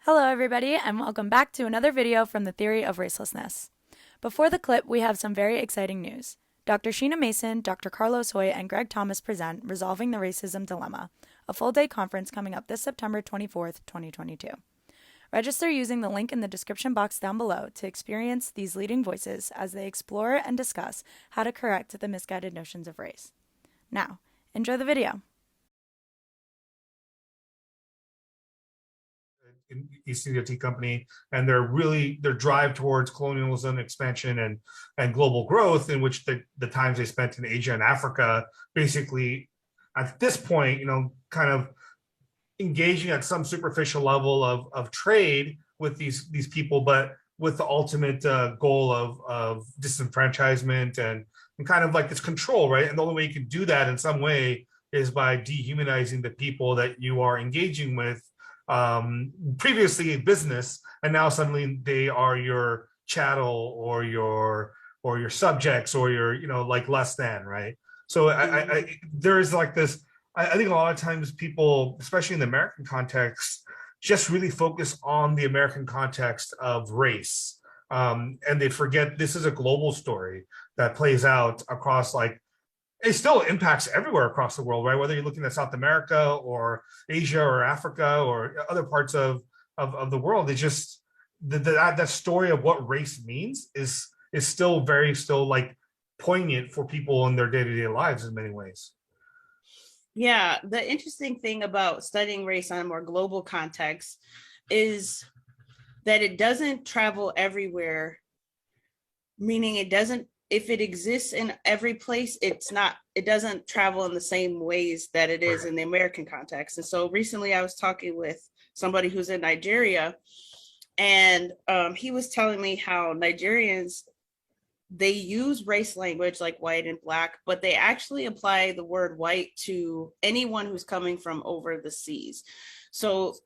Hello everybody and welcome back to another video from the Theory of Racelessness. Before the clip, we have some very exciting news. Dr. Sheena Mason, Dr. Carlos Hoy, and Greg Thomas present Resolving the Racism Dilemma, a full-day conference coming up this September 24th, 2022. Register using the link in the description box down below to experience these leading voices as they explore and discuss how to correct the misguided notions of race. Now, enjoy the video. East India Tea Company and their drive towards colonialism, expansion, and global growth, in which the times they spent in Asia and Africa, basically at this point, kind of engaging at some superficial level of trade with these people, but with the ultimate goal of disenfranchisement and kind of like this control, right? And the only way you can do that in some way is by dehumanizing the people that you are engaging with, previously in business, and now suddenly they are your chattel or your subjects or your like less than, right? So I there is like this. I think a lot of times people, especially in the American context, just really focus on the American context of race, and they forget this is a global story that plays out across it still impacts everywhere across the world, right? Whether you're looking at South America or Asia or Africa or other parts of the world, it's just that story of what race means is still like poignant for people in their day-to-day lives in many ways. Yeah, the interesting thing about studying race on a more global context is that it doesn't travel everywhere, meaning if it exists in every place, it doesn't travel in the same ways that it is in the American context. And so recently I was talking with somebody who's in Nigeria, and he was telling me how Nigerians, they use race language like white and black, but they actually apply the word white to anyone who's coming from over the seas. So,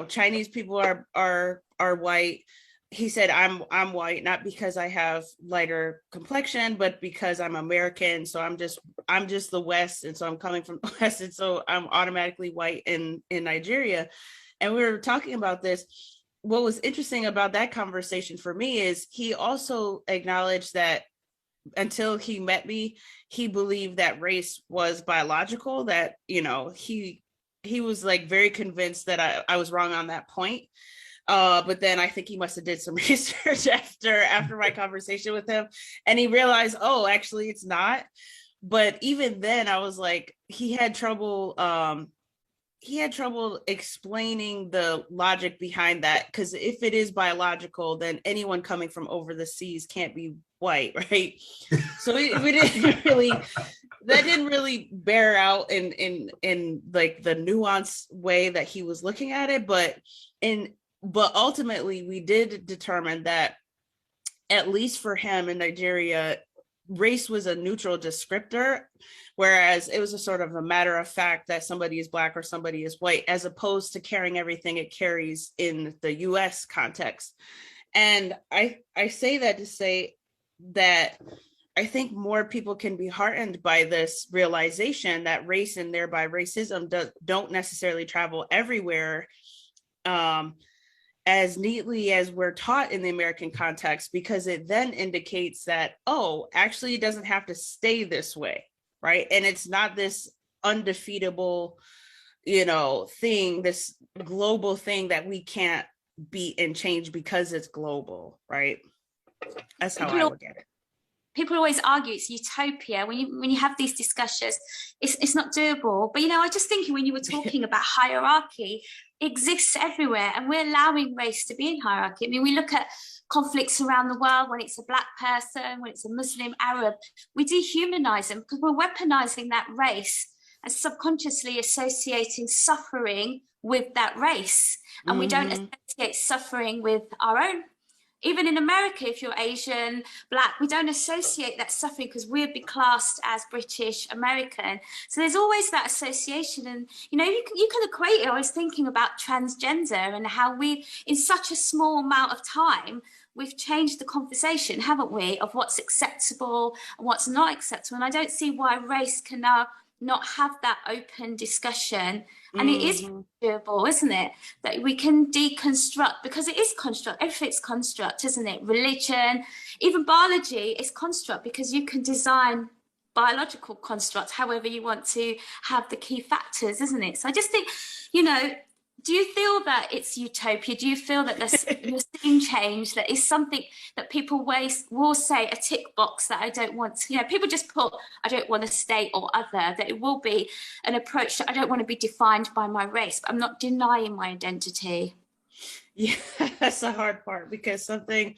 Chinese people are white. He said, I'm white, not because I have lighter complexion, but because I'm American. So I'm just the West. And so I'm coming from the West. And so I'm automatically white in Nigeria. And we were talking about this. What was interesting about that conversation for me is he also acknowledged that until he met me, he believed that race was biological, that, he was like very convinced that I was wrong on that point. But then I think he must have did some research after my conversation with him, and he realized, oh, actually it's not. But even then I was like, he had trouble explaining the logic behind that, because if it is biological, then anyone coming from over the seas can't be white, right? So that didn't really bear out in like the nuanced way that he was looking at it. But ultimately, we did determine that, at least for him in Nigeria, race was a neutral descriptor, whereas it was a sort of a matter of fact that somebody is black or somebody is white, as opposed to carrying everything it carries in the US context. And I say that to say that I think more people can be heartened by this realization that race, and thereby racism, don't necessarily travel everywhere as neatly as we're taught in the American context, because it then indicates that, oh, actually it doesn't have to stay this way, right? And it's not this undefeatable, thing, this global thing that we can't beat and change because it's global, right? That's how I look at it. People always argue it's utopia when you have these discussions. It's not doable. But I just thinking, when you were talking about hierarchy, it exists everywhere, and we're allowing race to be in hierarchy. I mean, we look at conflicts around the world when it's a black person, when it's a Muslim, Arab, we dehumanize them because we're weaponizing that race and subconsciously associating suffering with that race, and we don't associate suffering with our own. Even in America, if you're Asian, black, we don't associate that suffering because we'd be classed as British, American. So there's always that association. And, you can equate it. I was thinking about transgender and how we, in such a small amount of time, we've changed the conversation, haven't we, of what's acceptable and what's not acceptable. And I don't see why race can now not have that open discussion. And it is doable, isn't it? That we can deconstruct, because it is construct. Everything's construct, isn't it? Religion, even biology is construct, because you can design biological constructs however you want to have the key factors, isn't it? So I just think, do you feel that it's utopia? Do you feel that you're seeing change, that is something that people will say a tick box that I don't want to, people just put, I don't want to state or other, that it will be an approach that I don't want to be defined by my race, but I'm not denying my identity. Yeah, that's the hard part, because something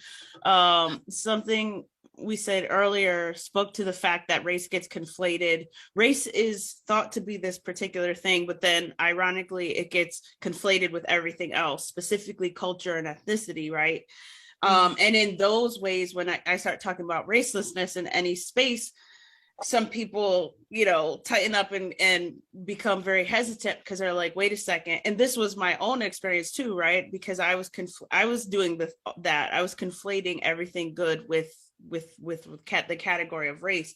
we said earlier spoke to the fact that race gets conflated. Race is thought to be this particular thing, but then ironically, it gets conflated with everything else, specifically culture and ethnicity, right? And in those ways, when I start talking about racelessness in any space, some people, tighten up and become very hesitant, because they're like, wait a second. And this was my own experience too, right? Because I was doing that. I was conflating everything good with the category of race.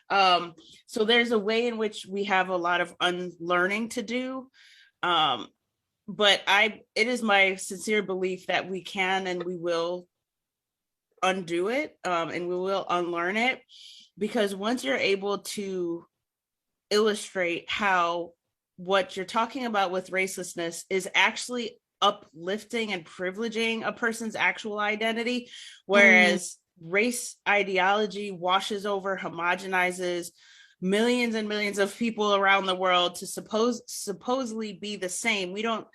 So there's a way in which we have a lot of unlearning to do. But it is my sincere belief that we can and we will undo it, and we will unlearn it, because once you're able to illustrate how what you're talking about with racelessness is actually uplifting and privileging a person's actual identity, whereas race ideology washes over, homogenizes millions and millions of people around the world to supposedly be the same. We don't,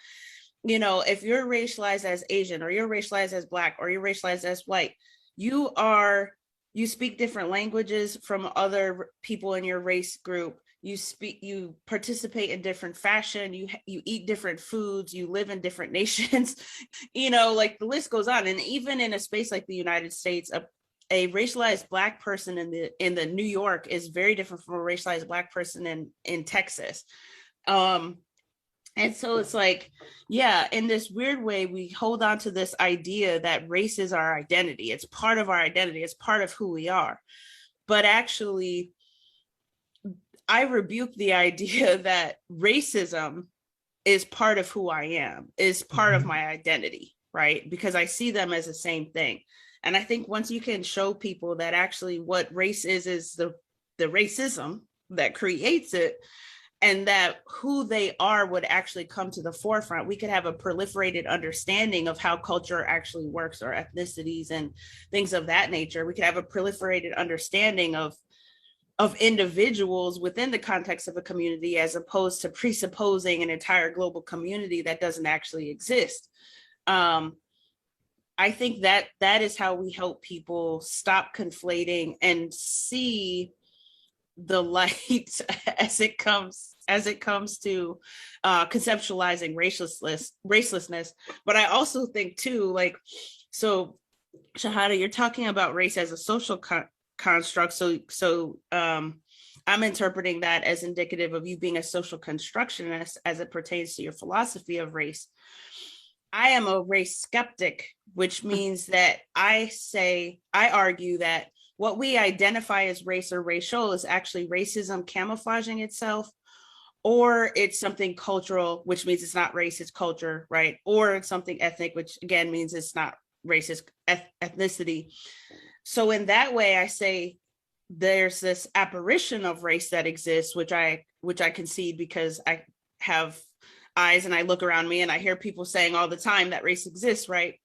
if you're racialized as Asian, or you're racialized as Black, or you're racialized as white, you speak different languages from other people in your race group. You participate in different fashion, you eat different foods, you live in different nations, like the list goes on. And even in a space like the United States, a racialized Black person in the New York is very different from a racialized Black person in Texas. And so it's like, yeah, in this weird way, we hold on to this idea that race is our identity. It's part of our identity. It's part of who we are. But actually, I rebuke the idea that racism is part of who I am, is part of my identity, right? Because I see them as the same thing. And I think once you can show people that actually what race is the racism that creates it, and that who they are would actually come to the forefront, we could have a proliferated understanding of how culture actually works, or ethnicities and things of that nature. We could have a proliferated understanding of individuals within the context of a community, as opposed to presupposing an entire global community that doesn't actually exist. I think that is how we help people stop conflating and see the light as it comes to conceptualizing racelessness. But I also think too, so Shahada, you're talking about race as a social construct. So I'm interpreting that as indicative of you being a social constructionist as it pertains to your philosophy of race. I am a race skeptic, which means that I argue that what we identify as race or racial is actually racism camouflaging itself, or it's something cultural, which means it's not race, it's culture, right? Or it's something ethnic, which again means it's not race, it's ethnicity. So in that way, I say there's this apparition of race that exists, which I concede, because I have eyes and I look around me and I hear people saying all the time that race exists, right?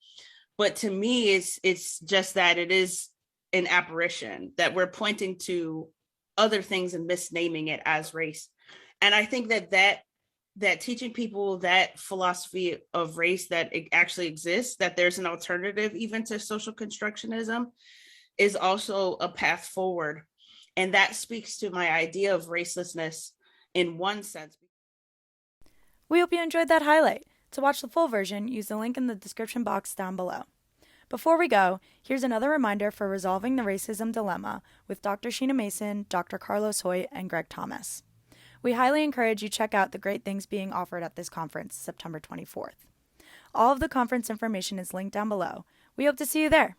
But to me, it's just that it is an apparition, that we're pointing to other things and misnaming it as race. And I think that teaching people that philosophy of race, that it actually exists, that there's an alternative even to social constructionism, is also a path forward. And that speaks to my idea of racelessness in one sense. We hope you enjoyed that highlight. To watch the full version, use the link in the description box down below. Before we go, here's another reminder for Resolving the Racism Dilemma with Dr. Sheena Mason, Dr. Carlos Hoyt, and Greg Thomas. We highly encourage you check out the great things being offered at this conference, September 24th. All of the conference information is linked down below. We hope to see you there.